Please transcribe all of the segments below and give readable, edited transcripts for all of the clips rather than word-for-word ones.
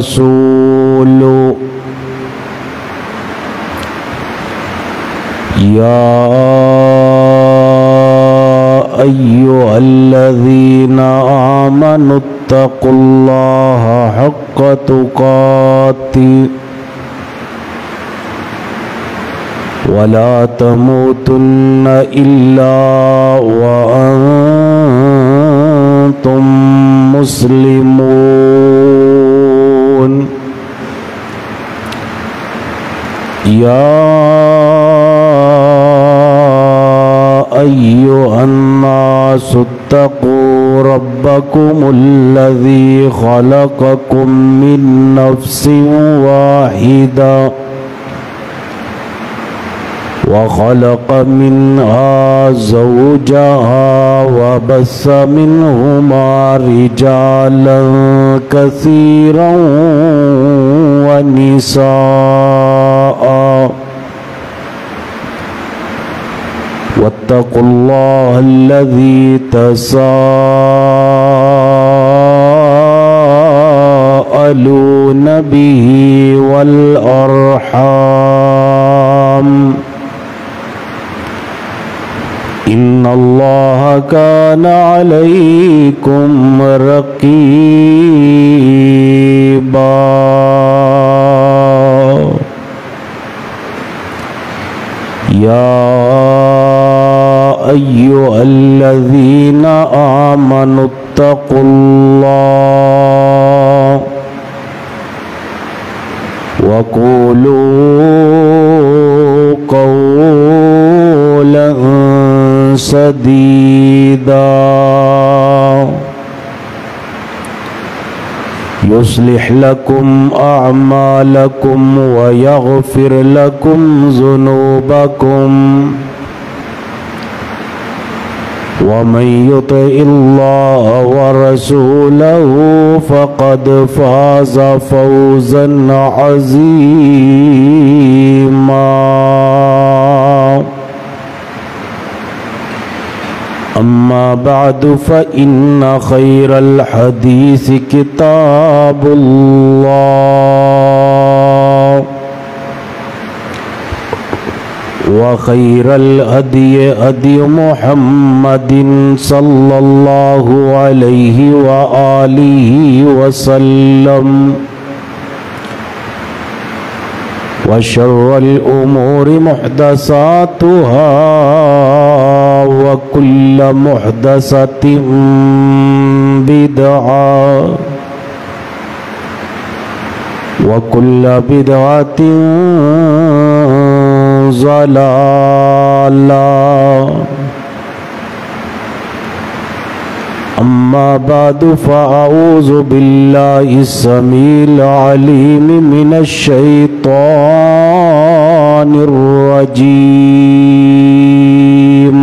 الرسول يا أيها الذين آمنوا اتقوا الله حق تقاته ولا تموتن إلا وأنتم مسلمون يا أيها الناس اتقوا ربكم الذي خلقكم من نفس واحدة وخلق منها زوجها وبث منهما رجالا كثيرا ونساء واتقوا الله الذي تساءلون به والأرحام إن الله كان عليكم رقيبا يا أيها الذين آمنوا اتقوا الله وقولوا قولا سديدا يصلح لكم أعمالكم ويغفر لكم ذنوبكم ومن يطع الله ورسوله فقد فاز فوزا عظيما أما بعد فإن خير الحديث كتاب الله وخير الهدي هدي محمد صلى الله عليه وآله وسلم وشر الأمور محدثاتها وكل محدثة بدعة وكل بدعة ضلالة أما بعد فأعوذ بالله السميع العليم من الشيطان الرجيم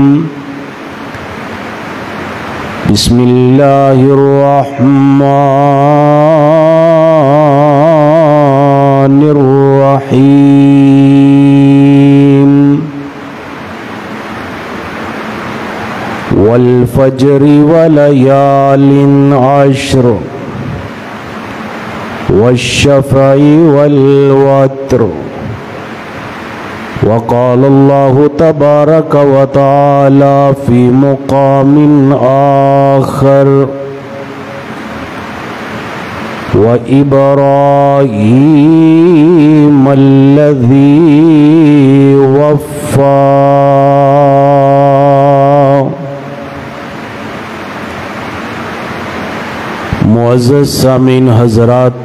بسم الله الرحمن الرحيم والفجر وليال عشر والشفع والوتر وقال الله تبارك وتعالى في مقام آخر وإبراهيم الذي وفى معزز سامعین حضرات،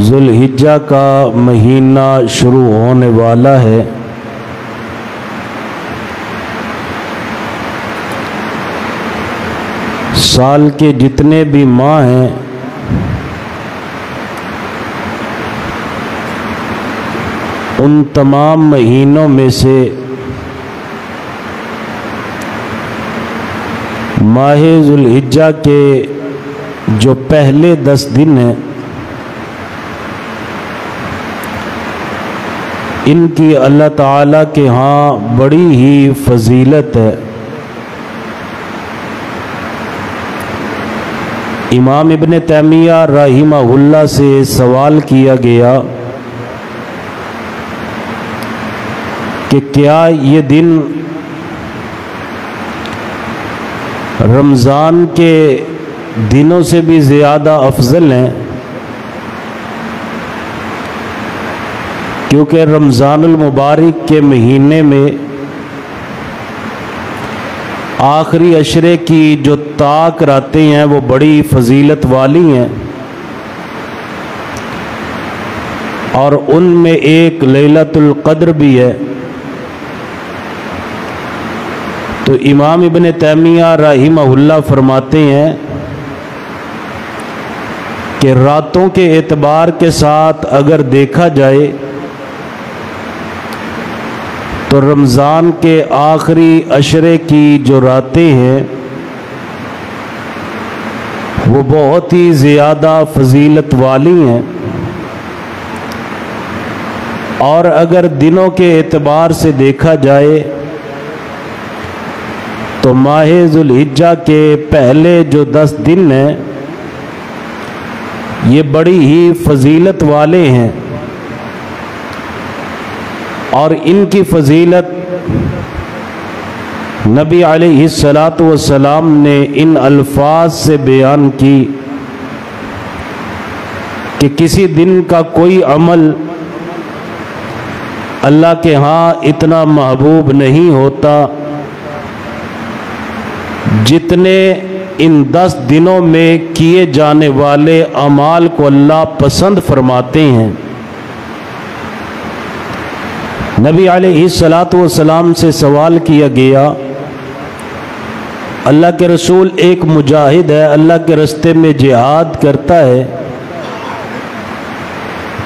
ذو الحجہ کا مہینہ شروع ہونے والا ہے۔ سال کے جتنے بھی ماہ ہیں ان تمام مہینوں میں سے ماہ ذو الحجہ کے جو پہلے 10 دن ہیں ان کی اللہ تعالیٰ کے ہاں بڑی ہی فضیلت ہے۔ इमाम इब्न तैमिया रहिमहुल्लाह से सवाल किया गया कि क्या ये दिन रमज़ान के दिनों से भी ज़्यादा अफजल हैं, क्योंकि रमज़ानुल मुबारक के महीने में आखिरी अशरे की जो ताक रातें हैं वो बड़ी फजीलत वाली हैं, और उनमें एक लैलतुल क़द्र भी है। तो इमाम इब्न तैमिया रहिमहुल्लाह फरमाते हैं कि रातों के एतबार के साथ अगर देखा जाए तो रमज़ान के आखिरी अशरे की जो रातें हैं वो बहुत ही ज़्यादा फजीलत वाली हैं, और अगर दिनों के एतबार से देखा जाए तो माह ज़ुल्हिज्जा के पहले जो 10 दिन हैं ये बड़ी ही फजीलत वाले हैं, और इनकी फजीलत नबी अलैहिस्सलातु वस्सलाम ने इन अल्फाज से बयान की कि किसी दिन का कोई अमल अल्लाह के यहाँ इतना महबूब नहीं होता जितने इन 10 दिनों में किए जाने वाले अमाल को अल्लाह पसंद फरमाते हैं। नबी अलैहिस्सलातु वस्सलाम से सवाल किया गया, अल्लाह के रसूल एक मुजाहिद है, अल्लाह के रास्ते में जिहाद करता है,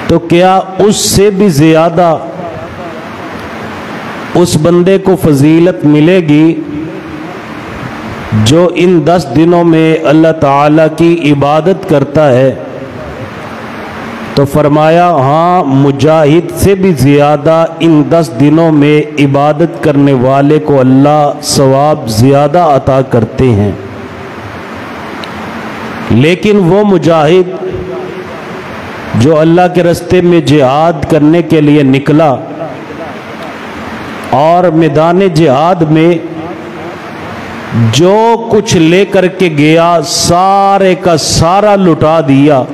तो क्या उससे भी ज़्यादा उस बंदे को फजीलत मिलेगी जो इन 10 दिनों में अल्लाह ताला की इबादत करता है? तो फरमाया, हाँ, मुजाहिद से भी ज़्यादा इन 10 दिनों में इबादत करने वाले को अल्लाह सवाब ज़्यादा अता करते हैं। लेकिन वो मुजाहिद जो अल्लाह के रास्ते में जिहाद करने के लिए निकला और मैदान जिहाद में जो कुछ लेकर के गया सारे का सारा लुटा दिया,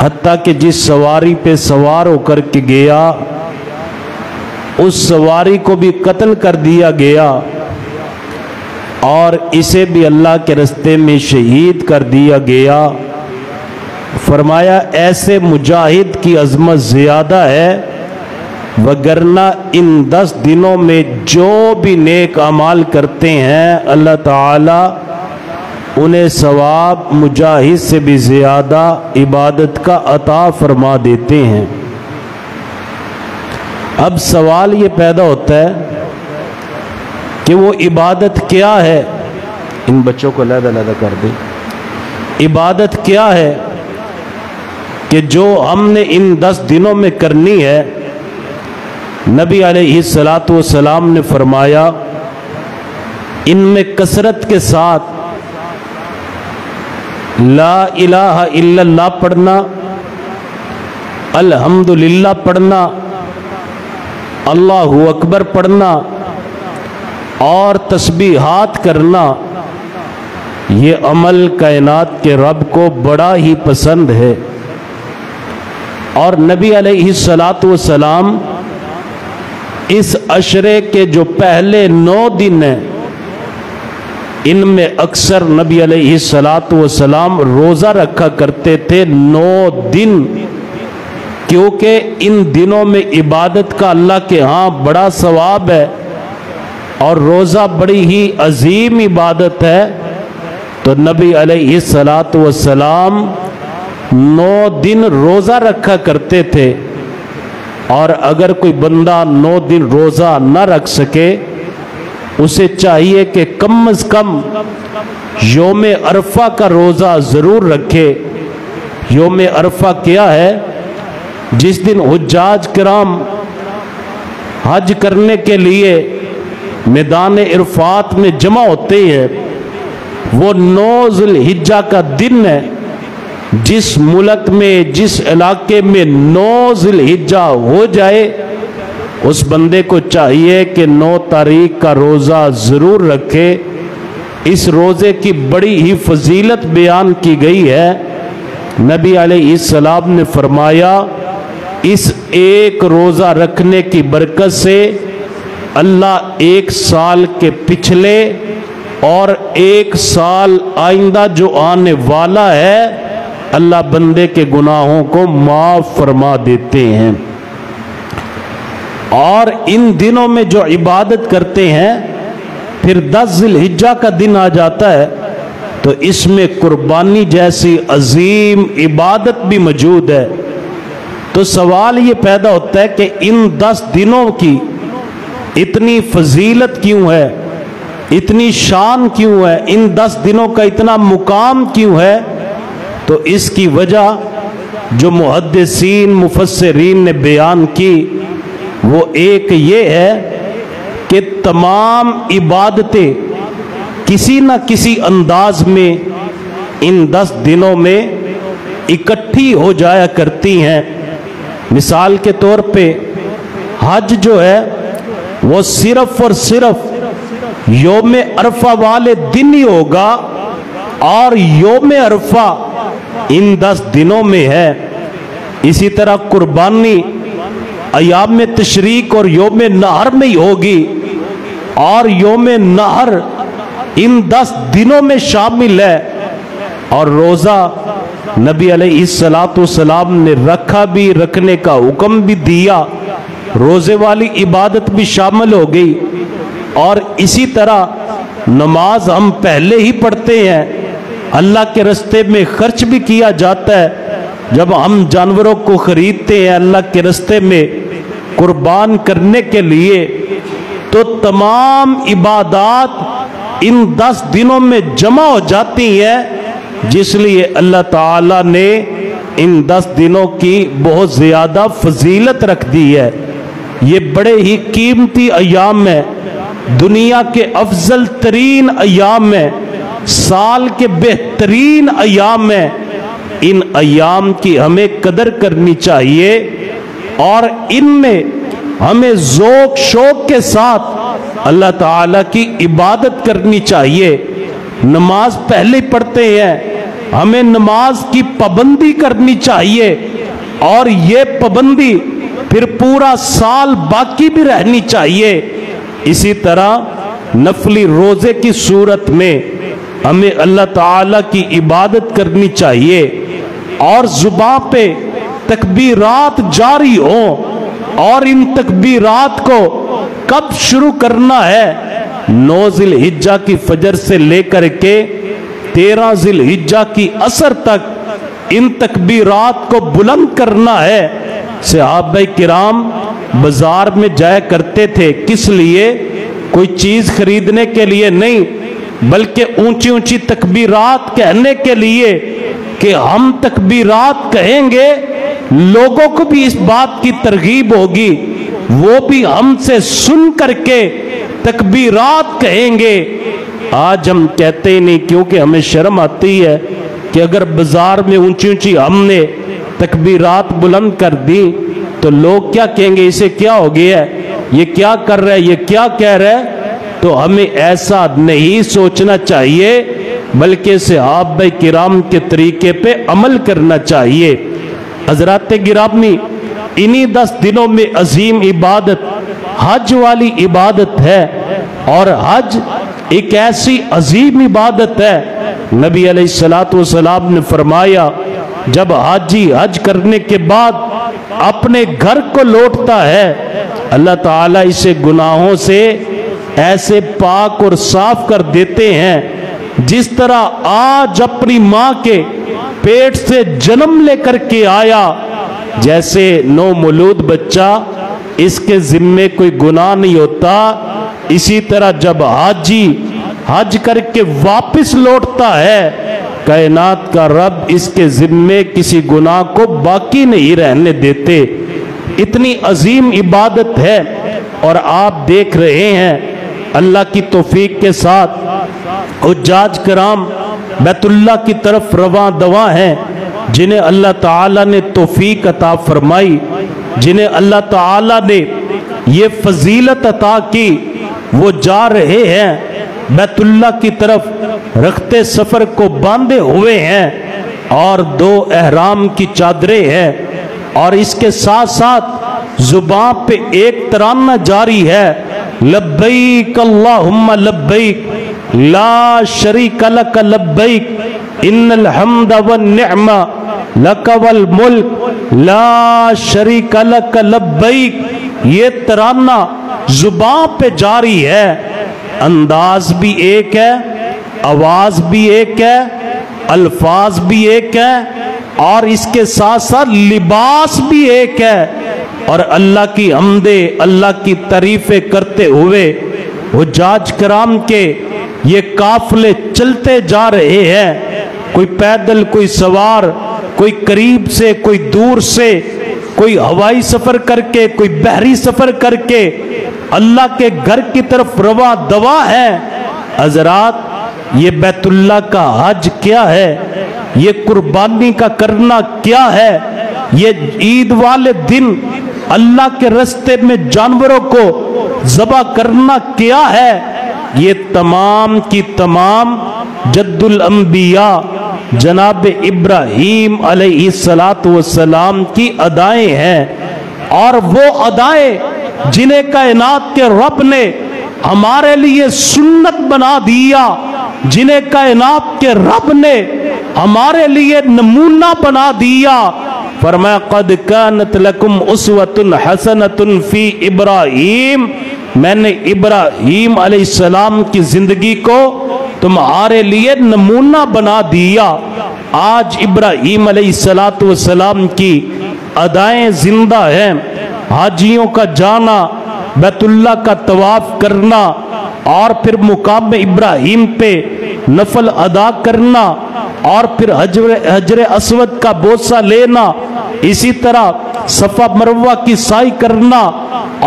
हत्ता कि जिस सवारी पे सवार होकर के गया उस सवारी को भी कत्ल कर दिया गया, और इसे भी अल्लाह के रास्ते में शहीद कर दिया गया। फरमाया, ऐसे मुजाहिद की अज़मत ज़्यादा है, वगरना इन 10 दिनों में जो भी नेक अमाल करते हैं अल्लाह ताला उन्हें सवाब मुजाहिद से भी ज़्यादा इबादत का अता फरमा देते हैं। अब सवाल ये पैदा होता है कि वो इबादत क्या है? इन बच्चों को अलग-अलग कर दे। इबादत क्या है कि जो हमने इन 10 दिनों में करनी है? नबी अलैहिस्सलातु वस्सलाम ने फरमाया, इनमें कसरत के साथ ला इलाहा इल्लल्लाह पढ़ना, अल्हम्दुलिल्लाह पढ़ना, अल्लाहु अकबर पढ़ना और तस्बीहात करना, ये अमल कायनात के रब को बड़ा ही पसंद है। और नबी अलैहिस्सलातु वस्सलाम इस अशरे के जो पहले 9 दिन हैं इनमें अक्सर नबी अलैहिस्सलातु वस्सलाम रोज़ा रखा करते थे 9 दिन, क्योंकि इन दिनों में इबादत का अल्लाह के यहाँ बड़ा सवाब है और रोज़ा बड़ी ही अजीम इबादत है। तो नबी अलैहिस्सलातु वस्सलाम 9 दिन रोज़ा रखा करते थे, और अगर कोई बंदा 9 दिन रोज़ा न रख सके उसे चाहिए कि कम अज़ कम योम अरफा का रोज़ा ज़रूर रखे। योम अरफा क्या है? जिस दिन हुज्जाज किराम हज करने के लिए मैदान इरफात में जमा होते हैं, वो 9 ज़िलहिज्जा का दिन है। जिस मुल्क में, जिस इलाके में 9 ज़िलहिज्जा हो जाए, उस बंदे को चाहिए कि 9 तारीख का रोज़ा ज़रूर रखे। इस रोज़े की बड़ी ही फजीलत बयान की गई है। नबी अलैहिस्सलाम ने फरमाया, इस एक रोज़ा रखने की बरकत से अल्लाह 1 साल के पिछले और 1 साल आइंदा जो आने वाला है, अल्लाह बंदे के गुनाहों को माफ़ फरमा देते हैं। और इन दिनों में जो इबादत करते हैं, फिर 10 ज़िलहिज्जा का दिन आ जाता है तो इसमें कुर्बानी जैसी अजीम इबादत भी मौजूद है। तो सवाल ये पैदा होता है कि इन 10 दिनों की इतनी फजीलत क्यों है, इतनी शान क्यों है, इन 10 दिनों का इतना मुकाम क्यों है? तो इसकी वजह जो मुहद्दिसीन मुफस्सिरीन ने बयान की वो एक ये है कि तमाम इबादतें किसी न किसी अंदाज में इन 10 दिनों में इकट्ठी हो जाया करती हैं। मिसाल के तौर पे हज जो है वो सिर्फ और सिर्फ योम अरफा वाले दिन ही होगा, और योम अरफा इन 10 दिनों में है। इसी तरह कुर्बानी अयाम तशरीक और योम नहर में ही होगी, और योम नहर इन 10 दिनों में शामिल है। और रोज़ा नबी अलैहिस्सलाम ने रखा भी, रखने का हुक्म भी दिया, रोज़े वाली इबादत भी शामिल हो गई। और इसी तरह नमाज हम पहले ही पढ़ते हैं, अल्लाह के रास्ते में खर्च भी किया जाता है। जब हम जानवरों को खरीदते हैं अल्लाह के रास्ते में कुर्बान करने के लिए, तो तमाम इबादत इन 10 दिनों में जमा हो जाती है, जिसलिए अल्लाह ताला ने इन 10 दिनों की बहुत ज़्यादा फजीलत रख दी है। ये बड़े ही कीमती अयाम है, दुनिया के अफजल तरीन अयाम है, साल के बेहतरीन अयाम है। इन अयाम की हमें कदर करनी चाहिए और इनमें हमें ज़ौक़ शौक़ के साथ अल्लाह ताला की इबादत करनी चाहिए। नमाज पहले पढ़ते हैं, हमें नमाज की पाबंदी करनी चाहिए, और ये पाबंदी फिर पूरा साल बाकी भी रहनी चाहिए। इसी तरह नफली रोज़े की सूरत में हमें अल्लाह ताला की इबादत करनी चाहिए, और जुबान पे तकबीरात जारी हो। और इन तकबीरात को कब शुरू करना है? 9 ज़िलहिज्जा की फजर से लेकर के 13 ज़िलहिज्जा की असर तक इन तकबीरात को बुलंद करना है। सहाबाए किराम बाजार में जाया करते थे, किस लिए? कोई चीज खरीदने के लिए नहीं, बल्कि ऊंची ऊंची तकबीरात कहने के लिए कि हम तकबीरात कहेंगे, लोगों को भी इस बात की तरगीब होगी, वो भी हमसे सुन करके तकबीरात कहेंगे। आज हम कहते ही नहीं, क्योंकि हमें शर्म आती है कि अगर बाजार में ऊंची ऊंची हमने तकबीरात बुलंद कर दी तो लोग क्या कहेंगे, इसे क्या हो गया है, ये क्या कर रहा है, ये क्या कह रहा है। तो हमें ऐसा नहीं सोचना चाहिए, बल्कि सहाबाए किराम के तरीके पे अमल करना चाहिए। हज़रात गिरामी, इन्हीं 10 दिनों में अजीम इबादत हज वाली इबादत है, और हज एक ऐसी अजीम इबादत है, नबी अलैहिस्सलातु वस्सलाम ने फरमाया, जब हाजी हज करने के बाद अपने घर को लौटता है, अल्लाह ताला इसे गुनाहों से ऐसे पाक और साफ कर देते हैं, जिस तरह आज अपनी माँ के पेट से जन्म लेकर के आया, जैसे नौमौलूद बच्चा, इसके जिम्मे कोई गुनाह नहीं होता। इसी तरह जब हाजी हज करके वापस लौटता है, कायनात का रब इसके जिम्मे किसी गुनाह को बाकी नहीं रहने देते। इतनी अजीम इबादत है, और आप देख रहे हैं अल्लाह की तौफीक के साथ حجاج کرام بیت اللہ کی طرف رواں دواں ہیں، جنہیں اللہ تعالیٰ نے توفیق عطا فرمائی، جنہیں اللہ تعالیٰ نے یہ فضیلت عطا کی، وہ جا رہے ہیں بیت اللہ کی طرف، رخت سفر کو باندھے ہوئے ہیں اور 2 احرام کی چادریں ہیں، اور اس کے ساتھ ساتھ زبان پہ ایک ترانہ جاری ہے، لبیک اللہم لبیک لا شریک لک لبیک ان الحمد والنعمہ لک والملک لا شریک لک لبیک۔ یہ ترانہ زبان پہ جاری ہے، انداز بھی ایک ہے، آواز بھی ایک ہے، الفاظ بھی ایک ہے، اور اس کے ساتھ ساتھ لباس بھی ایک ہے، اور اللہ کی حمدیں، اللہ کی تعریفیں کرتے ہوئے حجاج کرام کے یہ قافلے چلتے جا رہے ہیں، کوئی پیدل، کوئی سوار، کوئی قریب سے، کوئی دور سے، کوئی ہوائی سفر کر کے، کوئی بحری سفر کر کے اللہ کے گھر کی طرف رواں دواں ہے۔ حضرات، یہ بیت اللہ کا حج کیا ہے؟ یہ قربانی کا کرنا کیا ہے؟ یہ عید والے دن اللہ کے راستے میں جانوروں کو ذبح کرنا کیا ہے؟ یہ تمام کی تمام جد الانبیاء جناب ابراہیم علیہ السلام کی ادائیں ہیں، اور وہ ادائیں جنہیں کائنات کے رب نے ہمارے لیے سنت بنا دیا، جنہیں کائنات کے رب نے ہمارے لیے نمونہ بنا دیا۔ فرمایا قد کانت لکم اسوۃ حسنۃ فی ابراہیم، میں نے ابراہیم علیہ السلام کی زندگی کو تمہارے لیے نمونہ بنا دیا۔ آج ابراہیم علیہ السلام کی ادائیں زندہ ہیں، حاجیوں کا جانا، بیت اللہ کا طواف کرنا، اور پھر مقام ابراہیم پہ نفل ادا کرنا، اور پھر حجر اسود کا بوسہ لینا، اسی طرح صفا مروہ کی سعی کرنا،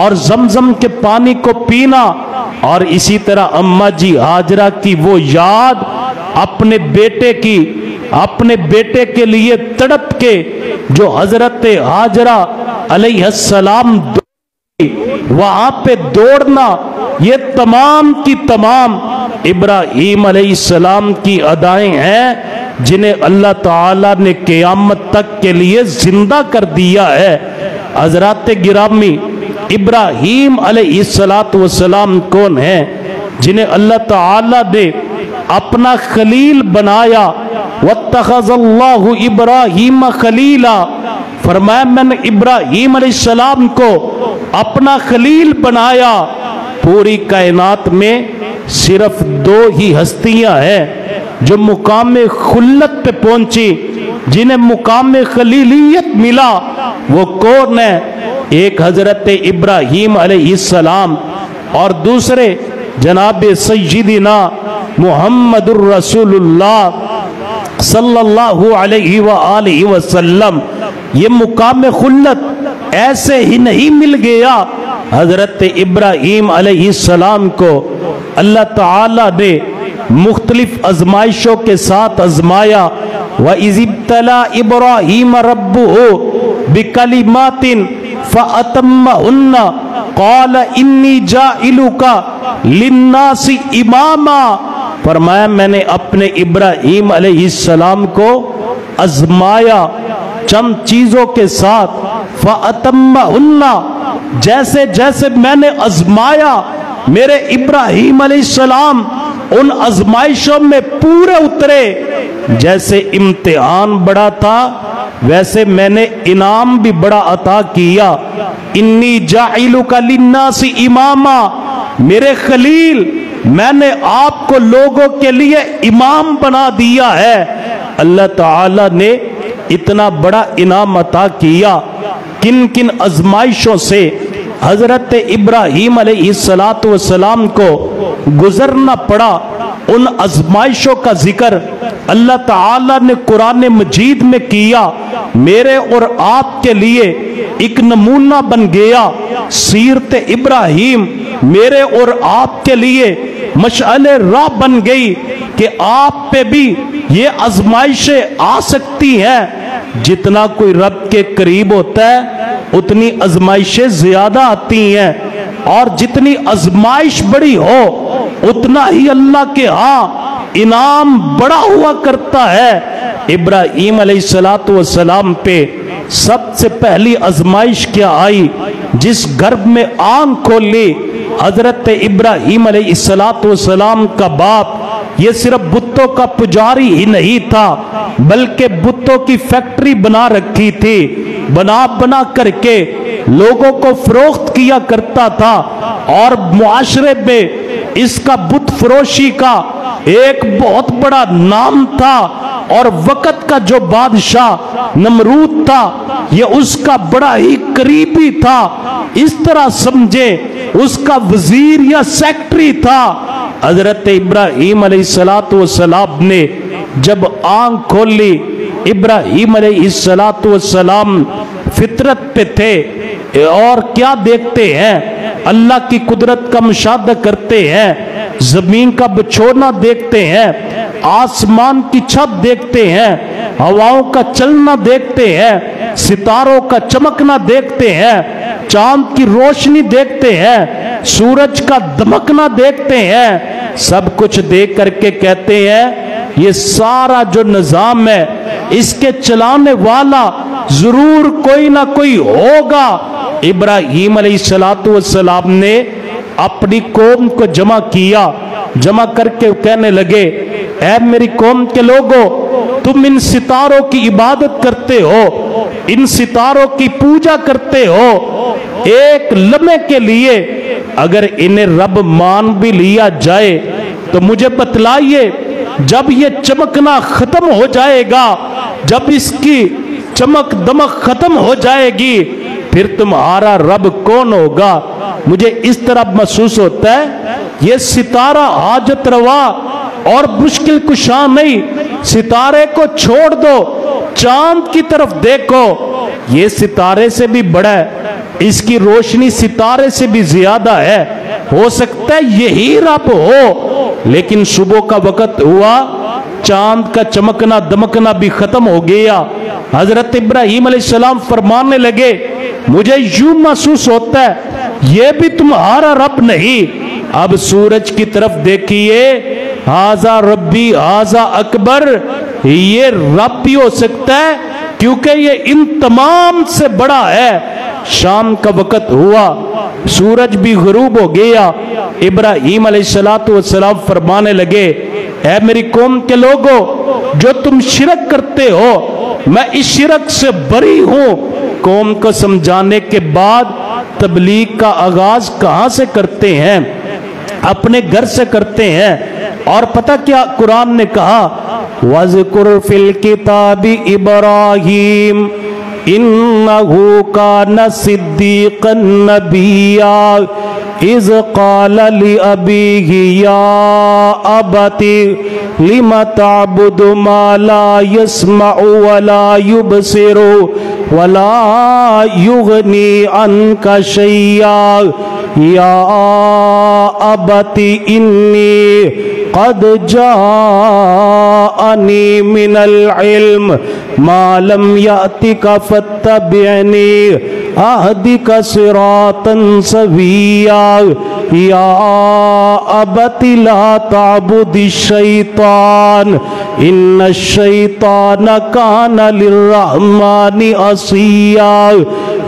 اور زمزم کے پانی کو پینا، اور اسی طرح اماں جی ہاجرہ کی وہ یاد اپنے بیٹے کے لیے تڑپ کے جو حضرت ہاجرہ علیہ السلام وہاں پہ دوڑنا، یہ تمام کی تمام ابراہیم علیہ السلام کی ادائیں ہیں جنہیں اللہ تعالیٰ نے قیامت تک کے لیے زندہ کر دیا ہے۔ حضرات گرامی، ابراہیم علیہ السلام کون ہیں؟ جنہیں اللہ تعالیٰ نے اپنا خلیل بنایا، وَاتَّخَذَ اللَّهُ إِبْرَاهِيمَ خَلِيلًا، فرمایا میں نے ابراہیم علیہ السلام کو اپنا خلیل بنایا۔ پوری کائنات میں صرف 2 ہی ہستیاں ہیں جو مقام خلت پہ پہنچی، جنہیں مقام خلیلیت ملا، وہ کون ہے؟ ایک حضرت ابراہیم علیہ السلام، اور دوسرے جناب سیدنا محمد الرسول اللہ صلی اللہ علیہ وآلہ وسلم۔ یہ مقام خلت ایسے ہی نہیں مل گیا، حضرت ابراہیم علیہ السلام کو اللہ تعالیٰ نے مختلف ازمائشوں کے ساتھ ازمایا۔ وَإِذِ ابْتَلَى إِبْرَاهِيمَ رَبُّهُ بِكَلِمَاتٍ فَأَتَمَّهُنَّ قَالَ إِنِّي جَاعِلُكَ لِلنَّاسِ إِمَامًا، فرمایا میں نے اپنے ابراہیم علیہ السلام کو ازمایا چند چیزوں کے ساتھ، فَأَتَمَّهُنَّ، جیسے جیسے میں نے ازمایا، میرے ابراہیم علیہ السلام ان ازمائشوں میں پورے اترے۔ جیسے امتحان بڑا تھا ویسے میں نے انعام بھی بڑا عطا کیا۔ انی جاعلک للناس اماما، میرے خلیل میں نے آپ کو لوگوں کے لیے امام بنا دیا ہے۔ اللہ تعالیٰ نے اتنا بڑا انعام عطا کیا۔ کن کن ازمائشوں سے حضرت ابراہیم علیہ السلام کو گزرنا پڑا، ان ازمائشوں کا ذکر اللہ تعالیٰ نے قرآن مجید میں کیا۔ میرے اور آپ کے لیے ایک نمونہ بن گیا سیرت ابراہیم، میرے اور آپ کے لیے मशअले राह बन गई कि आप पे भी ये आजमाइशें आ सकती हैं। जितना कोई रब के करीब होता है उतनी आजमाइशें ज्यादा आती हैं, और जितनी आजमाइश बड़ी हो उतना ही अल्लाह के यहाँ इनाम बड़ा हुआ करता है। इब्राहीम अलैहिस्सलातु वस्सलाम पे सबसे पहली आजमाइश क्या आई? जिस गर्भ में आंख खोली हजरत इब्राहीम अलैहिस्सलातु वस्सलाम का बाप, ये सिर्फ बुतों का पुजारी ही नहीं था बल्कि बुतों की फैक्ट्री बना रखी थी। बना बना करके लोगों को फरोख्त किया करता था, और मुआशरे में इसका बुत फरोशी का एक बहुत बड़ा नाम था। और वक्त का जो बादशाह नमरूद था ये उसका बड़ा ही करीबी था, इस तरह समझे उसका वजीर या सेक्रेटरी था। हजरत इब्राहीम अलैहिस्सलातु वस्सलाम ने जब आंख खोली, इब्राहीम अलैहिस्सलातु वस्सलाम फितरत पे थे और क्या देखते हैं? अल्लाह की कुदरत का मुशाहदा करते हैं, जमीन का बिछोना देखते हैं, आसमान की छत देखते हैं, हवाओं का चलना देखते हैं, सितारों का चमकना देखते हैं, चांद की रोशनी देखते हैं, सूरज का दमकना देखते हैं। सब कुछ देख करके कहते हैं ये सारा जो निजाम है इसके चलाने वाला जरूर कोई ना कोई होगा। इब्राहीम अलैहिस्सलातु वस्सलाम ने अपनी कौम को जमा किया, जमा करके कहने लगे, ऐ मेरी कौम के लोगों, तुम इन सितारों की इबादत करते हो, इन सितारों की पूजा करते हो, एक लम्हे के लिए अगर इन्हें रब मान भी लिया जाए तो मुझे बतलाइए, जब ये चमकना खत्म हो जाएगा, जब इसकी चमक दमक खत्म हो जाएगी, फिर तुम्हारा रब कौन होगा? मुझे इस तरह महसूस होता है ये सितारा हाजत रवा और मुश्किल कुशा नहीं। सितारे को छोड़ दो, चांद की तरफ देखो, ये सितारे से भी बड़ा है, इसकी रोशनी सितारे से भी ज्यादा है। हो सकता है यही रब हो, लेकिन सुबह का वक्त हुआ, चांद का चमकना दमकना भी खत्म हो गया। हजरत इब्राहीम अलैहिस्सलाम फरमाने लगे, मुझे यूं महसूस होता है ये भी तुम्हारा रब नहीं। अब सूरज की तरफ देखिए, हाजा रब्बी हाजा अकबर, ये रब भी हो सकता है क्योंकि ये इन तमाम से बड़ा है। शाम का वक्त हुआ, सूरज भी गुरूब हो गया। इब्राहीम अलैहिस्सलातु वस्सलाम फरमाने लगे, ऐ मेरी कौम के लोगों, जो तुम शिरक करते हो मैं इस शिरक से बरी हूं। कौम को समझाने के बाद तबलीग का आगाज कहां से करते हैं? अपने घर से करते हैं। और पता क्या कुरान ने कहा, वज़कुर फिल किताबी इब्राहीम इन्नहु कान सिद्दीक़न नबिय्या इज़ क़ाल लि अबीही या अबती लिम तअबुदु मा ला यस्मउ व ला युबसिरु व ला युग़नी अन्का शैया या अबती इन्नी क़द जाअनी मिनल इल्म मा लम यातिका फत्तबिअनी अहदिका सिरातन सविय्या या अबती ला तअबुदि शैतान इन्न शैतान कान लिर्रहमानि असिया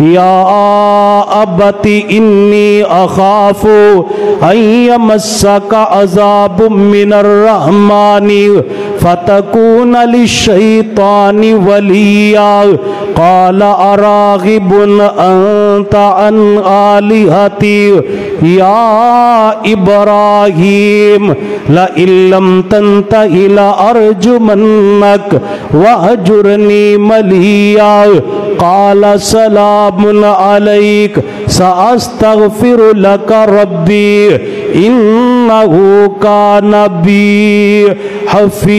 या अबती इन्नी अखाफु अन यमस्सका अज़ाबुम मिनर रहमानी फतकून लिश्शैतानि वलिया क़ाल अराग़िबुन अंत अन आलिहती या इब्राहीम लइल्लम तंतहि लअरजुमन्नक वहजुरनी मलिया क़ाल सलामुन अलैक सअस्तग़फिरु लक रब्बी इन्नहु कान बी हफ़िय्या।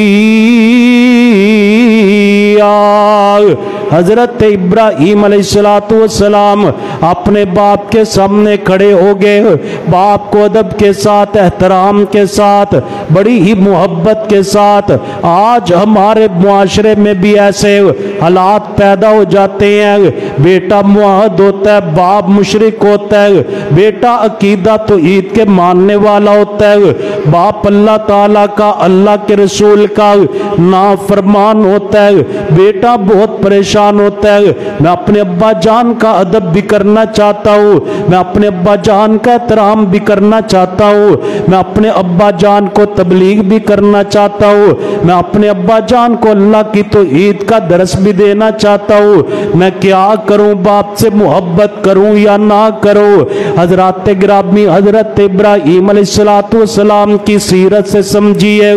हजरत इब्राहीम अलैहिस्सलाम अपने बाप के सामने खड़े हो गए। बाप को अदब के साथ, एहतराम के साथ, बड़ी ही मोहब्बत के साथ। आज हमारे मुआशरे में भी ऐसे हालात पैदा हो जाते हैं। बेटा मुआहद होता है, बाप मुशरिक होता है, बेटा अकीदा तौहीद के मानने वाला होता है, बाप अल्लाह ताला का, अल्लाह के रसूल का नाफरमान होता है, बेटा बहुत परेशान होता है। मैं अपने अब्बा जान का अदब भी करना चाहता हूँ, मैं अपने अब्बा जान का एहतराम भी करना चाहता हूँ, मैं अपने अब्बा जान को तबलीग भी करना चाहता हूँ, मैं अपने अब्बा जान को अल्लाह की तौहीद का दरस भी देना चाहता हूँ। मैं क्या करूँ, बाप से मोहब्बत करूँ या ना करूँ? हजरत गिरामी हजरत इब्राहीम अलैहिस्सलाम की सीरत से समझिए,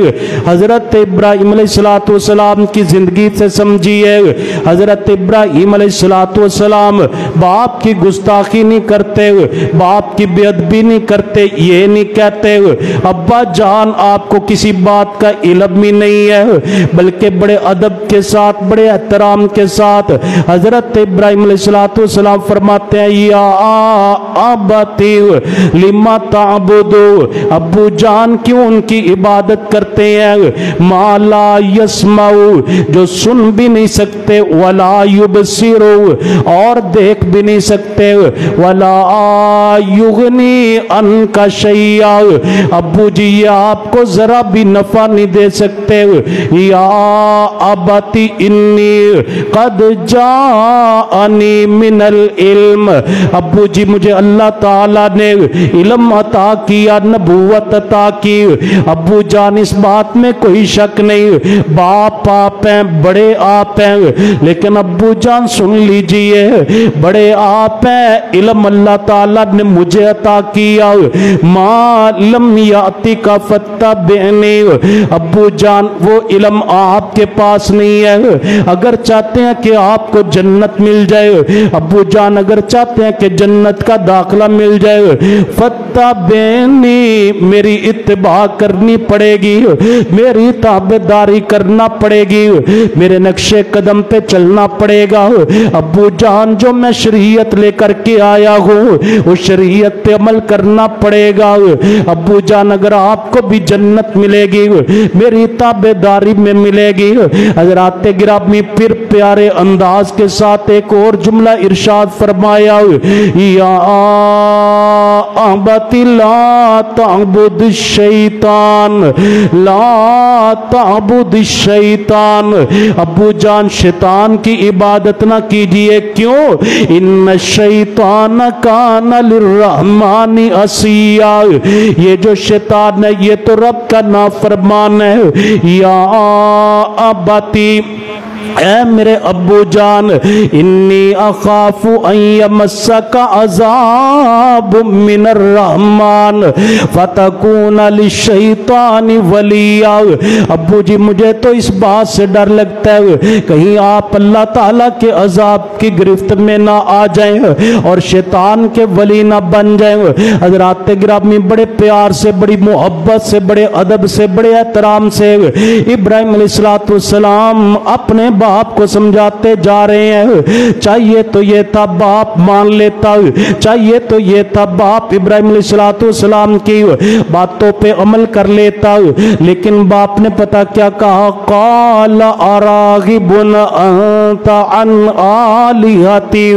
हजरत इब्राहीम अलैहिस्सलाम की जिंदगी से समझिए। हजरत इब्राहीम अलैहिस्सलाम बाप की गुस्ताखी नहीं करते, बाप की बेअदबी नहीं करते, ये नहीं कहते अब्बा जान आपको किसी बात का इल्म ही नहीं है, बल्कि बड़े अदब के साथ, बड़े एहतराम के साथ हजरत इब्राहीम अलैहिस्सलाम फरमाते हैं, या अबती लिमा ताबुदु, अब्बू जान क्यों उनकी इबादत करते हैं? माला यस्माउ, जो सुन भी नहीं सकते, वला युबसिरु, और देख भी नहीं सकते, वला युगनी अनका शैया, अब्बू जी ये आपको जरा भी नफा नहीं दे सकते। या अबती इन्नी कद जाअनी मिनल इल्म, अब्बू जी मुझे अल्लाह ताला ने इल्म अता किया, नबूवत अता की। अब्बू जान इस बात में कोई शक नहीं, बाप आप हैं, बड़े आप हैं, लेकिन अब्बू जान सुन लीजिए, बड़े आप हैं, इल्म अल्लाह ताला ने मुझे अता किया। मालम याति का फत्ता बेने, अब्बू जान वो इल्म आपके पास नहीं है। अगर चाहते हैं कि आपको जन्नत मिल जाए, अब्बू जान अगर चाहते हैं कि जन्नत का दाखला मिल जाए, फत्ता बेनी मेरी इत्तबा करनी पड़ेगी, मेरी ताबेदारी करना पड़ेगी, मेरे नक्शे कदम पे चलना पड़ेगा। अब्बू जान जो मैं शरीयत लेकर के आया हूँ उस शरीयत पे अमल करना पड़ेगा। अब्बू जान अगर आपको भी जन्नत मिलेगी मेरी ताबेदारी में मिलेगी। हजरात गिरामी फिर प्यारे अंदाज के साथ एक और जुमला इरशाद फरमाया, या अबती ला ताबुद शैतान, ला ताबुद शैतान, अब्बू जान शैतान की इबादत ना कीजिए। क्यों? इन्न शैतान कान लिर्रहमानी असिया, ये जो शैतान है ये तो रब का नाफरमान है। या अबती, ऐ मेरे अब्बू जान, इन्नी अखाफु अन यमस्सका अज़ाब मिनर रहमान फतकून लिशैतानी वलिया, अब्बू जी मुझे तो इस बात से डर लगता है कहीं आप अल्लाह ताला के अजाब की गिरफ्त में ना आ जाएं और शैतान के वली ना बन जाएं। हज़रात गिरामी बड़े प्यार से, बड़ी मोहब्बत से, बड़े अदब से, बड़े एहतराम से इब्राहीम अलैहिस्सलाम अपने बाप को समझाते जा रहे हैं। चाहिए तो ये था बाप मान लेता, चाहिए तो ये था बाप इब्राहीम अलैहिस्सलाम की बातों पे अमल कर लेता, लेकिन बाप ने पता क्या कहा, क़ाल अराग़िबुन अंता अन आलिहती,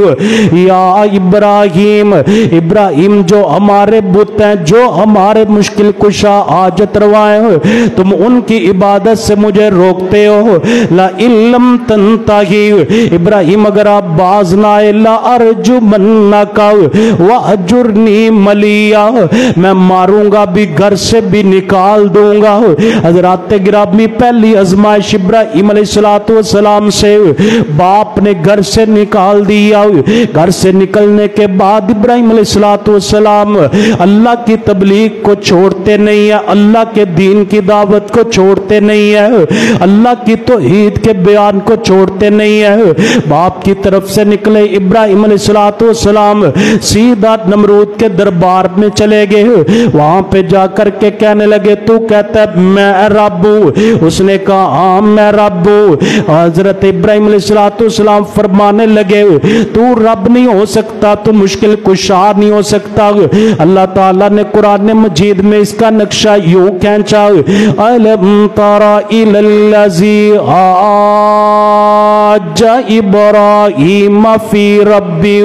या इब्राहीम, इब्राहीम जो हमारे बुत हैं, जो हमारे मुश्किल कुशा हाजत रवा हैं, तुम उनकी इबादत से मुझे रोकते हो। ला इल्लम तंताही, इब्राहीम अगर आप बाज ना आए, ला अर्जुमन्नका वहजुरनी मलिया, मैं मारूंगा भी, घर से भी निकाल दूंगा। हज़रात गिरामी पहली आजमाइश इब्राहीम अलैहिस्सलाम से बाप ने घर से निकाल दिया। घर से निकलने के बाद इब्राहीम अलैहिस्सलाम अल्लाह की तबलीग को छोड़ते नहीं है, अल्लाह के दीन की दावत को छोड़ते नहीं है, अल्लाह की तौहीद के बयान को छोड़ते नहीं है। बाप की तरफ से निकले इब्राहिम अलैहिस्सलाम सीधा नमरूद के दरबार में चले गए। वहां पे जाकर के कहने लगे तू कहता है मैं रब हूं? उसने कहा हाँ मैं रब हूं। हजरत इब्राहिम अलैहिस्सलाम फरमाने लगे तू रब नहीं हो सकता, तू मुश्किल कुशा नहीं हो सकता। अल्लाह ताला ने कुरान मजीद में इसका नक्शा यूं खींचा, अलम तरा इलल्लज़ी आजा इब्राहीम फी रब्बी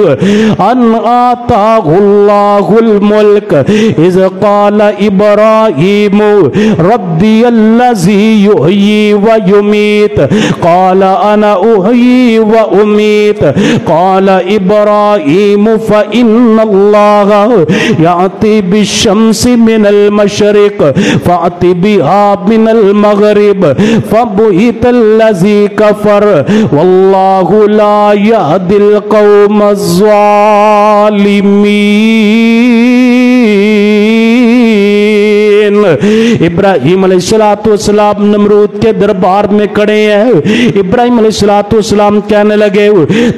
अन आताहुल्लाहुल मुल्क इज़ क़ाल इब्राहीम रब्बियल्लज़ी युहयी व युमीत क़ाल अना उहयी व उमीत क़ाल इब्राहीम फ़इन्नल्लाह याति बिश्शम्सि मिनल मशरिक़ फ़अति बिहा मिनल मग़रिब फ़बुहितल्लज़ी कफ़र वल्लाहु ला यहदिल कौमज़्ज़ालिमीन। इब्राहिम अलैहिस्सलाम नमरूद के दरबार में खड़े हैं। इब्राहिम अलैहिस्सलाम कहने लगे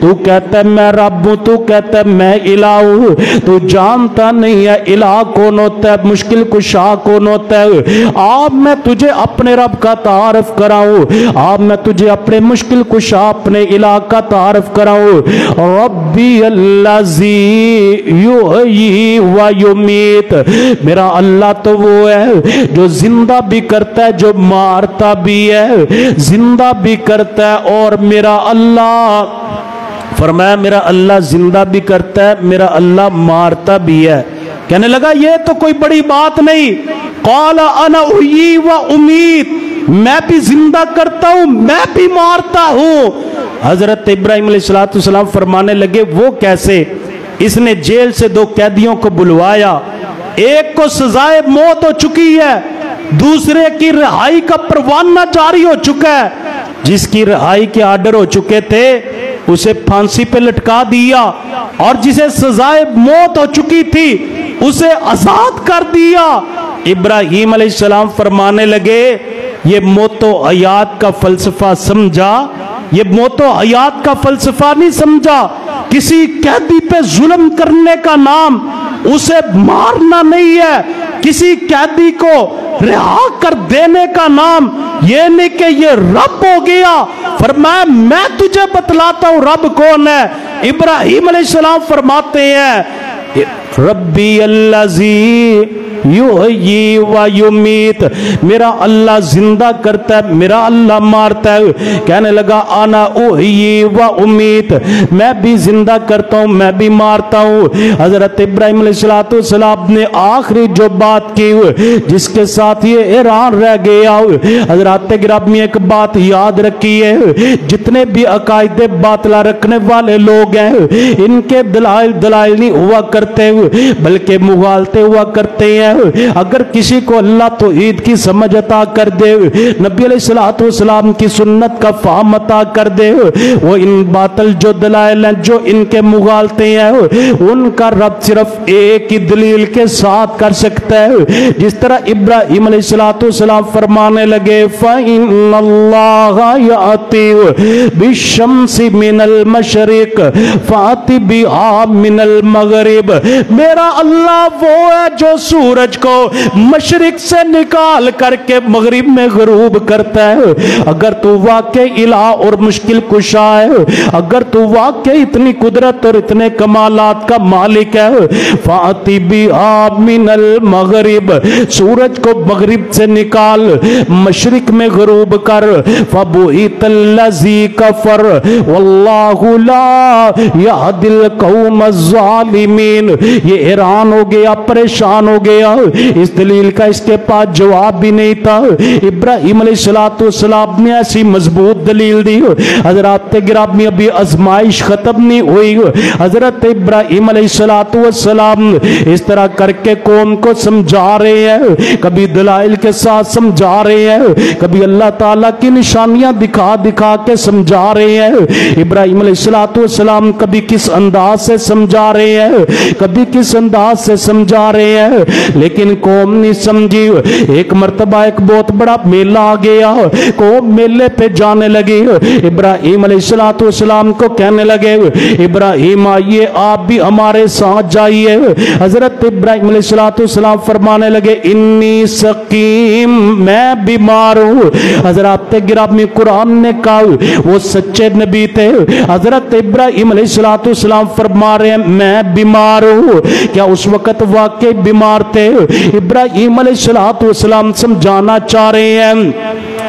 तू कहता है मैं रब हूं, तू कहता है मैं इलाह हूं, तू जानता नहीं है इलाह कौन होता है, मुश्किल कुशा कौन होता है। आप मैं तुझे अपने रब का तारफ कराऊं, आप मैं तुझे अपने मुश्किल कुशा अपने इलाह का तारफ कराऊं। रब्बी अल्लज़ी युहयी व युमीत, मेरा अल्लाह तो वो है जो जिंदा भी करता है जो मारता भी है, जिंदा भी करता है और मेरा अल्लाह फरमाया मेरा अल्लाह जिंदा भी करता है, मेरा अल्लाह मारता भी है। कहने लगा ये तो कोई बड़ी बात नहीं, क़ाल अना उहयी व उमीत, मैं भी जिंदा करता हूं मैं भी मारता हूं। हजरत इब्राहिम अलैहिस्सलाम फरमाने लगे वो कैसे? इसने जेल से दो कैदियों को बुलवाया, एक को सजाए मौत हो चुकी है, दूसरे की रिहाई का परवाना जारी हो चुका है। जिसकी रिहाई के आर्डर हो चुके थे उसे फांसी पे लटका दिया और जिसे सजाए मौत हो चुकी थी उसे आजाद कर दिया। इब्राहिम अलैहिस्सलाम फरमाने लगे ये मौतो हयात का फलसफा समझा, ये मौतो हयात का फलसफा नहीं समझा। किसी कैदी पे जुल्म करने का नाम उसे मारना नहीं है, किसी कैदी को रिहा कर देने का नाम ये नहीं कि ये रब हो गया। फरमाया मैं तुझे बतलाता हूं रब कौन है। इब्राहिम अलैहिस्सलाम फरमाते हैं रब्बी अल्लज़ी युहयी व युमीत, मेरा अल्लाह जिंदा करता है मेरा अल्लाह मारता है। कहने लगा आना उहयी व उमीत, मैं भी जिंदा करता हूं मैं भी मारता हूं। हजरत इब्राहिम अलैहिस्सलाम ने आखिरी जो बात की जिसके साथ ये हैरान रह गया। हजरत गिरामी एक बात याद रखी है, जितने भी अकायदे बातला रखने वाले लोग हैं इनके दलाइल नहीं हुआ करते बल्कि मुगालते हुआ करते हैं। अगर किसी को अल्लाह तौहीद की समझ अता कर दे, नबी अलैहिस्सलाम की सुन्नत का फाहम अता कर दे, वो इन बातल जो दलाइल हैं जो इनके मुगालते हैं उनका रब सिर्फ एक ही दलील के साथ कर सकता है। जिस तरह इब्राहिम अलैहिस्सलाम फरमाने लगे फ़इन्नल्लाह याति बिश्शम्सि मिनल मशरिक़ फ़अति बिहा मिनल मग़रिब, मेरा अल्लाह वो है जो सूरज को मशरिक से निकाल करके मगरिब में गरूब करता है। अगर तू वाकई इलाह और मुश्किल कुशा है, अगर तू वाकई इतनी कुदरत और इतने कमालात का मालिक है, फ़ाति बिहा मिनल मगरिब, सूरज को मगरिब से निकाल मशरिक में गरूब कर, फ़बुहितल्लज़ी कफ़र वल्लाहु ला यहदिल कौमज़्ज़ालिमीन। ये हैरान हो गया परेशान हो गया, इस दलील का इसके पास जवाब भी नहीं था। इब्राहिम अलैहिस्सलाम ने ऐसी मजबूत दलील दी। हजरत गिरामी अभी आजमाइश खत्म नहीं हुई, हजरत इब्राहिम अलैहिस्सलाम इस तरह करके कौम को समझा रहे हैं, कभी दलाइल के साथ समझा रहे हैं, कभी अल्लाह ताला की निशानियां दिखा दिखा के समझा रहे हैं। इब्राहिम अलैहिस्सलाम कभी किस अंदाज से समझा रहे हैं, कभी किस अंदाज से समझा रहे हैं, लेकिन कौम नहीं समझी। एक मर्तबा एक बहुत बड़ा मेला आ गया, कौम मेले पे जाने लगी। इब्राहिम अलैहिस्सलाम को कहने लगे, इब्राहिम आइए आप भी हमारे साथ जाइए। हजरत इब्राहिम अलैहिस्सलाम फरमाने लगे, इन्नी सकीम, मैं बीमार हूँ। हजरत गिरामी कुरान ने कहा वो सच्चे नबी थे। हजरत इब्राहिम अलैहिस्सलाम फरमा रहे हैं मैं बीमार हूँ। क्या उस वक्त वाकई बीमार थे? इब्राहिम अलैहिस्सलाम समझाना चाह रहे हैं,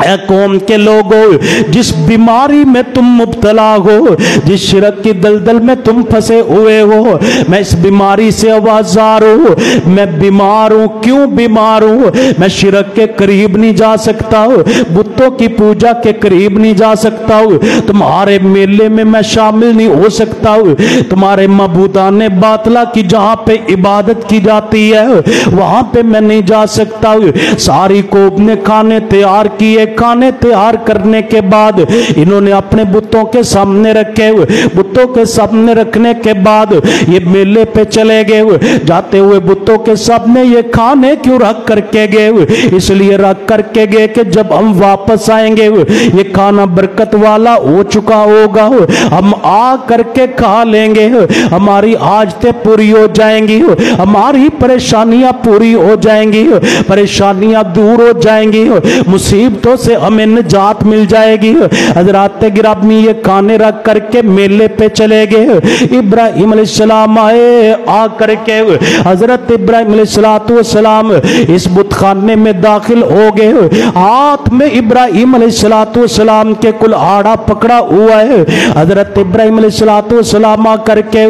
ऐ कौम के लोगों, जिस बीमारी में तुम मुब्तला हो, जिस शिरक की दलदल में तुम फंसे हुए हो, मैं इस बीमारी से आवाज़ार हूँ। मैं बीमार हूँ। क्यों बीमार हूँ? मैं शिरक के करीब नहीं जा सकता हूँ, बुतों की पूजा के करीब नहीं जा सकता हूँ, तुम्हारे मेले में मैं शामिल नहीं हो सकता हूँ, तुम्हारे मबूदाने बातला की जहाँ पे इबादत की जाती है वहाँ पे मैं नहीं जा सकता हूँ। सारी कौम ने खाने तैयार किए। खाने तैयार करने के बाद इन्होंने अपने बुतों के सामने रखे। बुतों के सामने रखने के बाद ये मेले पे चले गए। जाते हुए बुतों के सामने ये खाने क्यों रख करके गए? इसलिए रख करके गए कि जब हम वापस आएंगे ये खाना बरकत वाला हो चुका होगा, हम आ करके खा लेंगे, हमारी हाजतें पूरी हो जाएंगी, हमारी परेशानियां पूरी हो जाएंगी, परेशानियां दूर हो जाएंगी, मुसीबतों से हमें निजात मिल जाएगी। हजरत गिरामी ये खाने रख करके मेले पे चले गए। इब्राहिम अलैहिस्सलाम आए, आ करके हजरत इब्राहिम अलैहिस्सलाम इस बुतखाने में दाखिल हो गए। हाथ में इब्राहिम अलैहिस्सलाम के कुल्हाड़ा पकड़ा हुआ है। हजरत इब्राहिम अलैहिस्सलाम आ करके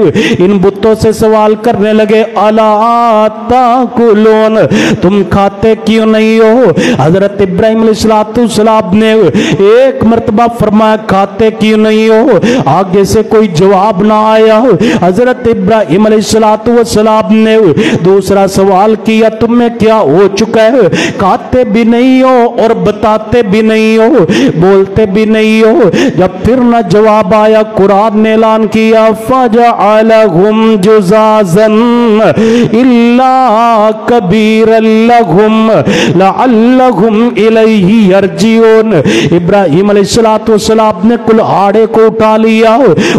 इन बुतों से सवाल करने लगे, अला ताकुलून, तुम खाते क्यों नहीं हो? हजरत इब्राहिम अलैहिस्सलाम ने एक मर्तबा फरमाया, खाते क्यों नहीं हो? आगे से कोई जवाब ना आया। हजरत इब्राहिम अलैहिस्सलाम ने दूसरा सवाल किया, तुम्हें क्या हो चुका है? खाते भी नहीं हो और बताते भी नहीं हो, बोलते भी नहीं हो। जब फिर ना जवाब आया, कुरान ने ऐलान किया, फजअलहुम जुज़ाज़न इल्ला कबीरन लहुम लअल्लहुम इलैहि यर्जिऊन। इब्राहिम अलैहिस्सलाम ने कुल्हाड़े को उठा लिया,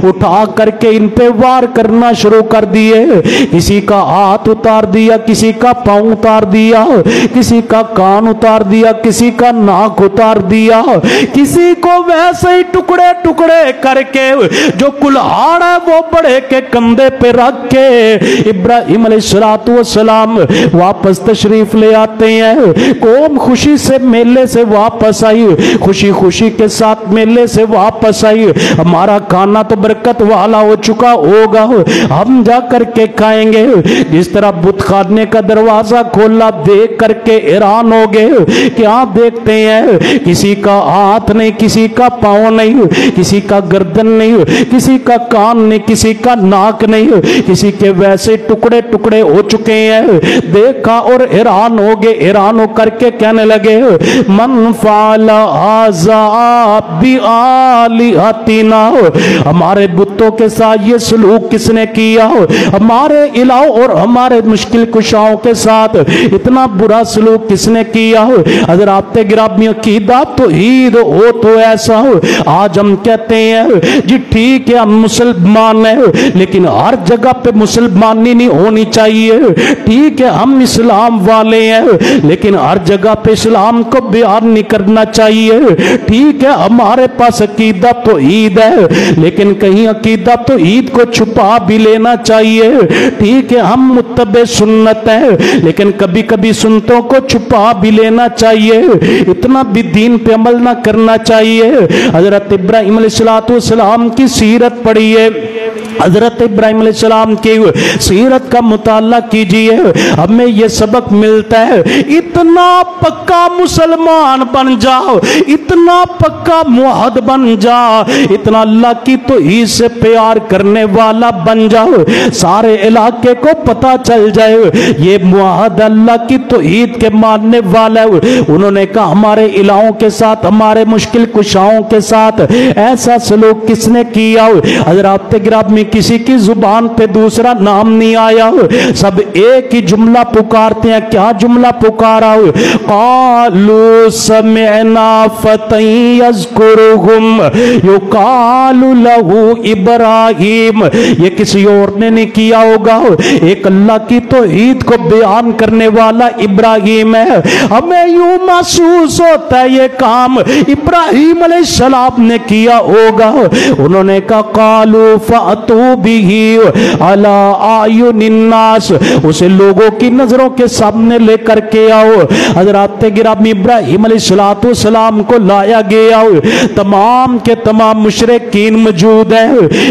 उठा करके इन पे वार करना शुरू कर दिए। किसी का हाथ उतार दिया, किसी का पांव उतार दिया, किसी का कान उतार दिया, किसी का नाक उतार दिया, किसी को वैसे ही टुकड़े टुकड़े करके जो कुल्हाड़ा वो बड़े के कंधे पे रख के इब्राहिम अलैहिस्सलाम वापस तशरीफ ले आते हैं। कौम खुशी से मेले से वापस आई, खुशी खुशी के साथ मेले से वापस आई। हमारा खाना तो बरकत वाला हो चुका होगा, हम जा करके खाएंगे। जिस तरह बुत खाने का दरवाजा खोला, देख करके हैरान हो गए। क्या देखते हैं? किसी का हाथ नहीं, किसी का पांव नहीं, किसी का गर्दन नहीं, किसी का कान नहीं, किसी का नाक नहीं, किसी के वैसे टुकड़े टुकड़े हो चुके हैं। देखा और हैरान हो गए। हैरान हो करके कहने लगे, मन फाला हाज़ा बिआलिहतिना, हमारे बुतों के साथ ये सलूक किसने किया? हमारे इलाह और हमारे मुश्किल कुशाओं के साथ इतना बुरा सलूक किसने किया? अगर आपते गिरामी अकीदा तो ईद हो तो ऐसा हो। आज हम कहते हैं जी ठीक है हम मुसलमान हैं, लेकिन हर जगह पे मुसलमानी नहीं होनी चाहिए। ठीक है हम इस्लाम वाले हैं, लेकिन हर जगह पे इस्लाम को बयान नहीं करना चाहिए। ठीक है हमारे पास अकीदा तो ईद है, लेकिन कहीं अकीदा तो ईद को छुपा भी लेना चाहिए। ठीक है हम मुत्तबे सुन्नत है, लेकिन कभी कभी सुन्नतों को छुपा भी लेना चाहिए। इतना भी दीन पे अमल ना करना चाहिए। हजरत इब्राहिम अलैहिस्सलाम की सीरत पढ़िए, हजरत इब्राहिम अलैहिस्सलाम की सीरत का मुताला कीजिए, हमें यह सबक मिलता है। इतना पक्का मुसलमान बन जाओ, इतना पक्का मुअहद बन जाओ, इतना अल्लाह की तौहीद से प्यार करने वाला बन जाओ, सारे इलाके को पता चल जाए ये मुअहद अल्लाह की तौहीद के मानने वाला है। उन्होंने कहा हमारे इलाहों के साथ, हमारे मुश्किल कुशाओं के साथ ऐसा सलूक किसने किया? हजरत गिरामी किसी की जुबान पे दूसरा नाम नहीं आया, सब एक ही जुमला पुकारते हैं। क्या जुमला पुकारा? क़ालू समिअना फ़तन यज़कुरुहुम युक़ालु लहू इब्राहीम। ये किसी और ने नहीं किया होगा, एक अल्लाह की तौहीद को बयान करने वाला इब्राहीम है। हमें यूं महसूस होता है ये काम इब्राहीम अलैहिस्सलाम ने किया होगा। उन्होंने कहा क़ालू फ़अतू बिही अला आयुनिन्नास, उसे लोगों की नजरों के सामने लेकर के आओ। हज़रत गिरामी इब्राहीम अलैहिस्सलाम को लाया गया, तमाम के तमाम मुशरिकीन मौजूद है,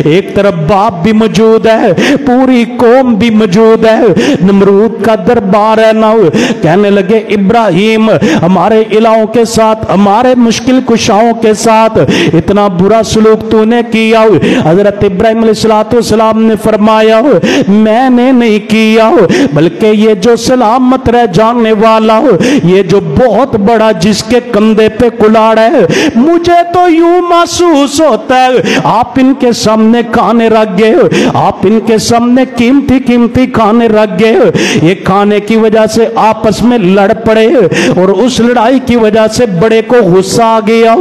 एक तरफ बाप भी मौजूद है, पूरी कौम भी मौजूद है, नमरूद का दरबार है ना। कहने लगे इब्राहीम हमारे इलाहों के साथ, हमारे मुश्किल कुशाओं के साथ इतना बुरा सलूक तूने किया। हजरत इब्राहीम अलैहिस्सलाम ने फरमाया मैंने नहीं किया, बल्कि ये जो सलामत रह जाने वाला हो, ये जो बहुत बड़ा जिसके कंधे पे कुलाड़ है, मुझे तो यूं महसूस होता है आप इनके सामने खाने रख गए, आप इनके सामने कीमती कीमती खाने रख गए। ये खाने की वजह से आपस में लड़ पड़े और उस लड़ाई की वजह से बड़े को गुस्सा आ गया,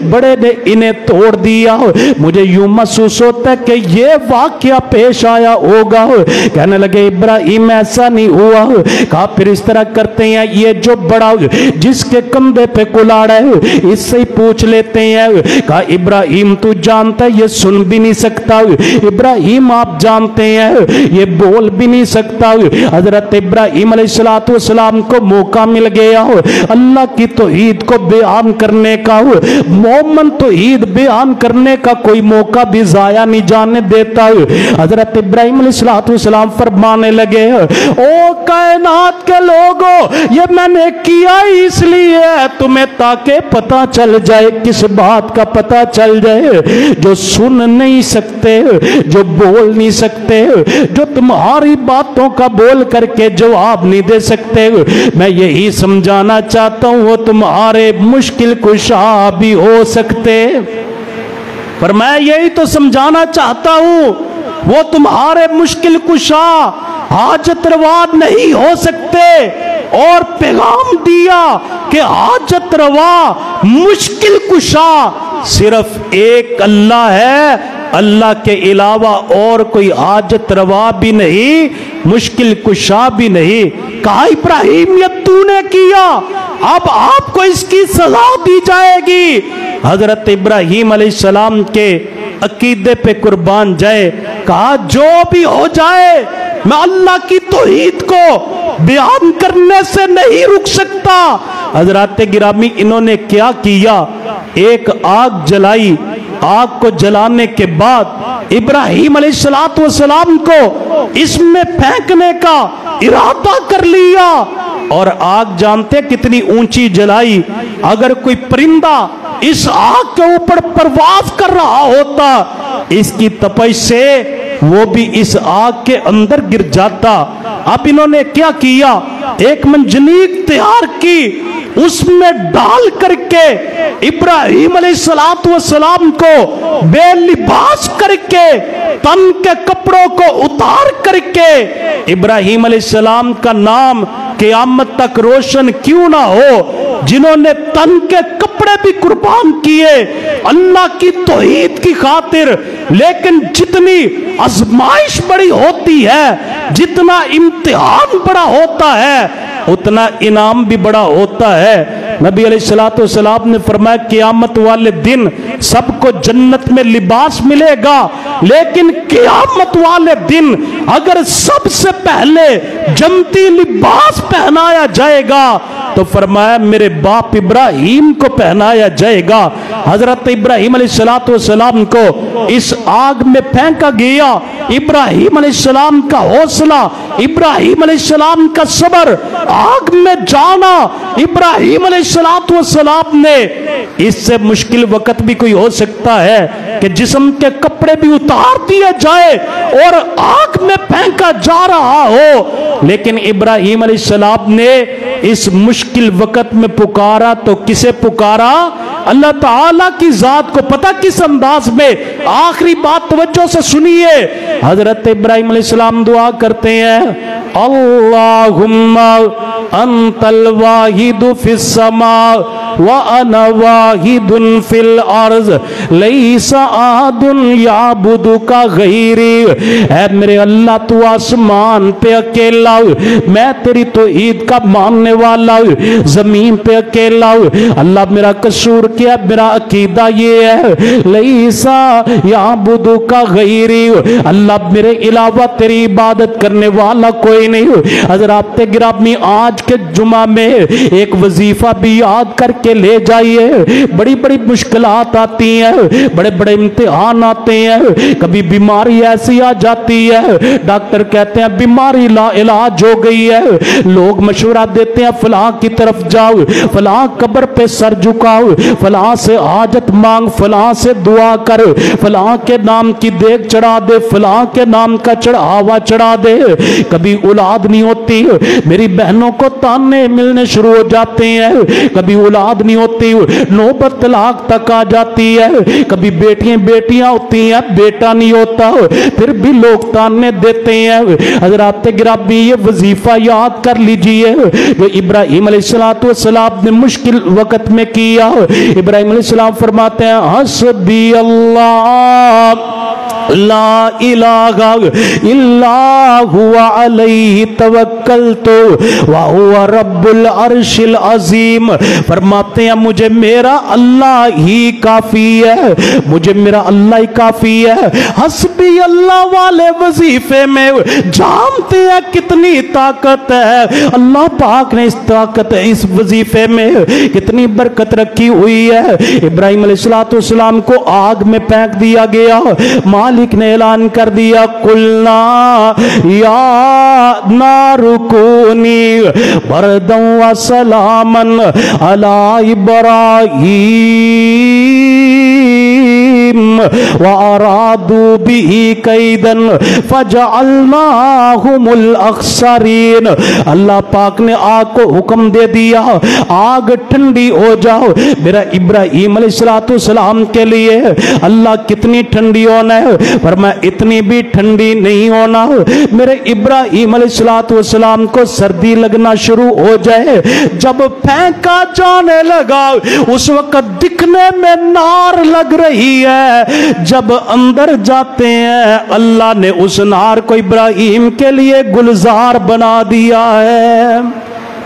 बड़े ने इन्हें तोड़ दिया। मुझे यूं महसूस होता है कि ये वाकया पेश आया होगा। कहने लगे इब्राहीम ऐसा नहीं हुआ। कहा फिर इस तरह करते हैं, ये जो बड़ा जिसके कंधे पे कुलाड़ है इससे ही पूछ लेते हैं। कहा इब्राहीम तू जानता है ये सुन भी नहीं सकता, इब्राहीम आप जानते हैं ये बोल भी नहीं सकता। हजरत इब्राहीम अलैहिस्सलाम को मौका मिल गया अल्लाह की तौहीद को बयान करने का, मोमन तौहीद बयान करने का कोई मौका भी जाया नहीं जाने देता। हजरत इब्राहीम अलैहिस्सलाम फरमाने लगे ओ कायनात के लोगों, ये मैंने किया इसलिए तुम्हें ताकि पता चल जाए, किस बात का पता चल जाए, जो सुन नहीं सकते, जो बोल नहीं सकते, जो तुम्हारी बातों का बोल करके जवाब नहीं दे सकते, मैं यही समझाना चाहता हूं वो तुम्हारे मुश्किल कुशा भी हो सकते। पर मैं यही तो समझाना चाहता हूं वो तुम्हारे मुश्किल कुशा हाजत रवा नहीं हो सकते। और पैगाम दिया कि हाजत रवा मुश्किल कुशा सिर्फ एक अल्लाह है, अल्लाह के अलावा और कोई हाजत रवा भी नहीं, मुश्किल कुशा भी नहीं। कहा इब्राहीम ये तूने किया, अब आपको इसकी सजा दी जाएगी। हजरत इब्राहीम अलैहिस्सलाम के अकीदे पे कुर्बान जाए। कहा जो भी हो जाए मैं अल्लाह की तौहीद को बयान करने से नहीं रुक सकता। हजरत गिरामी इन्होंने क्या किया, एक आग जलाई, आग को जलाने के बाद इब्राहीम अलैहिस्सलाम को इसमें फेंकने का इरादा कर लिया। और आग जानते कितनी ऊंची जलाई, अगर कोई परिंदा इस आग के ऊपर परवाज कर रहा होता इसकी तपश से वो भी इस आग के अंदर गिर जाता। अब इन्होंने क्या किया, एक मंजनीक तैयार की, उसमें डाल करके इब्राहीम अलैहिस्सलाम को बेलिबास करके तन के कपड़ों को उतार करके इब्राहीम अलैहिस्सलाम का नाम क़यामत तक रोशन क्यों ना हो, जिन्होंने तन के कपड़े भी कुर्बान किए अल्लाह की तौहीद की खातिर। लेकिन जितनी आजमाइश बड़ी होती है, जितना इम्तिहान बड़ा होता है, उतना इनाम भी बड़ा होता है। नबी अलैहिस्सलाम ने फरमाया क़यामत वाले दिन सबको जन्नत में लिबास मिलेगा, लेकिन क़यामत वाले दिन अगर सबसे पहले जन्नती लिबास पहनाया जाएगा तो फरमाया मेरे बाप इब्राहीम को पहनाया जाएगा। हजरत इब्राहीम अलैहिस्सलाम को इस आग में फेंका गया। इब्राहीम अलैहिस्सलाम का हौसला, इब्राहीम अलैहिस्सलाम का सब्र, आग में जाना। इब्राहीम अलैहिस्सलाम ने, इससे मुश्किल वक्त भी कोई हो सकता है कि जिस्म के कपड़े भी उतार दिए जाए और आग में फेंका जा रहा हो, लेकिन इब्राहीम अलैहिस्सलाम ने इस मुश्किल वक्त में पुकारा तो किसे पुकारा? अल्लाह ताला की जात को। पता किस अंदाज में? आखिरी बात तवज्जो से सुनिए। حضرت ابراہیم علیہ السلام دعا کرتے ہیں اللہم انتل واحد فی السماء وانا واحد فی الارض لیس احد یعبدک غیری، اے میرے اللہ تو آسمان پہ اکیلا، میں تیری توحید کا ماننے والا ہوں، زمین پہ اکیلا ہوں۔ اللہ میرا قصور کیا، میرا عقیدہ یہ ہے لیسا یعبدک غیری، اللہ میرے علاوہ تیری عبادت کرنے والا کوئی نہیں۔ حضرات گرامی آج کے جمعہ میں ایک وظیفہ بھی یاد کر کے لے جائیے، بڑی بڑی مشکلات آتی ہیں، بڑے بڑے امتحان آتے ہیں، کبھی بیماری ایسی آ جاتی ہے ڈاکٹر کہتے ہیں بیماری لا علاج ہو گئی ہے، لوگ مشورہ دیتے ہیں فلاں کی طرف جاؤ، فلاں قبر پہ سر جھکاؤ، فلاں سے حاجت مانگ، فلاں سے دعا کر، فلاں کے نام کی دیگ چڑھا دے، فلاں کے نام کا چڑھاوا چڑھا دے، کبھی اولاد نہیں ہوتی، میری بہنوں کو تانے ملنے شروع ہو جاتے ہیں، کبھی اولاد نہیں ہوتی، نوبت طلاق تک آ جاتی ہے، کبھی بیٹیاں ہوتی ہیں بیٹا نہیں ہوتا، پھر بھی لوگ تانے دیتے ہیں۔ حضرات گرامی یہ وظیفہ یاد کر لیجئے جو ابراہیم علیہ السلام نے مشکل وقت میں کیا۔ ابراہیم علیہ السلام فرماتے ہیں حسبی اللہ لا الہ الا ہوا علیہ توکلت وہو رب العرش العظیم، فرماتے ہیں مجھے میرا اللہ ہی کافی ہے، مجھے میرا اللہ ہی کافی ہے۔ حسبی اللہ والے وظیفے میں جانتے ہیں کتنی طاقت ہے، اللہ پاک نے اس وظیفے میں کتنی برکت رکھی ہوئی ہے۔ ابراہیم علیہ السلام کو آگ میں پھینک دیا گیا، مالک نے اعلان کر دیا قلنا یا نار کونی بردا و سلاما علی ابراہیم وارادوا به کیدا فجعلناہم الاخسرین۔ اللہ پاک نے آگ کو حکم دے دیا آگ ٹھنڈی ہو جاؤ، میرا ابراہیم علیہ السلام کے لیے اللہ کتنی ٹھنڈی ہونا ہے، فرمایا اتنی بھی ٹھنڈی نہیں ہونا، میرے ابراہیم علیہ السلام کو سردی لگنا شروع ہو جائے، جب پھینکا جانے لگا اس وقت دکھنے میں نار لگ رہی ہے، جب اندر جاتے ہیں اللہ نے اس نار کو ابراہیم کے لیے گلزار بنا دیا ہے۔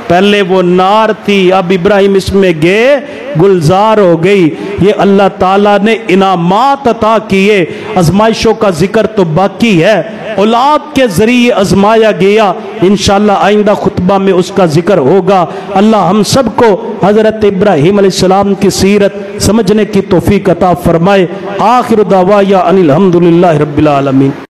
پہلے وہ نار تھی، اب ابراہیم اس میں گئے گلزار ہو گئی۔ یہ اللہ تعالیٰ نے انعامات عطا کیے۔ آزمائشوں کا ذکر تو باقی ہے، اولاد کے ذریعے آزمایا گیا، انشاءاللہ آئندہ خطبہ میں اس کا ذکر ہوگا۔ اللہ ہم سب کو حضرت ابراہیم علیہ السلام کی سیرت سمجھنے کی توفیق عطا فرمائے۔ آخر دعوایا ان الحمدللہ رب العالمین۔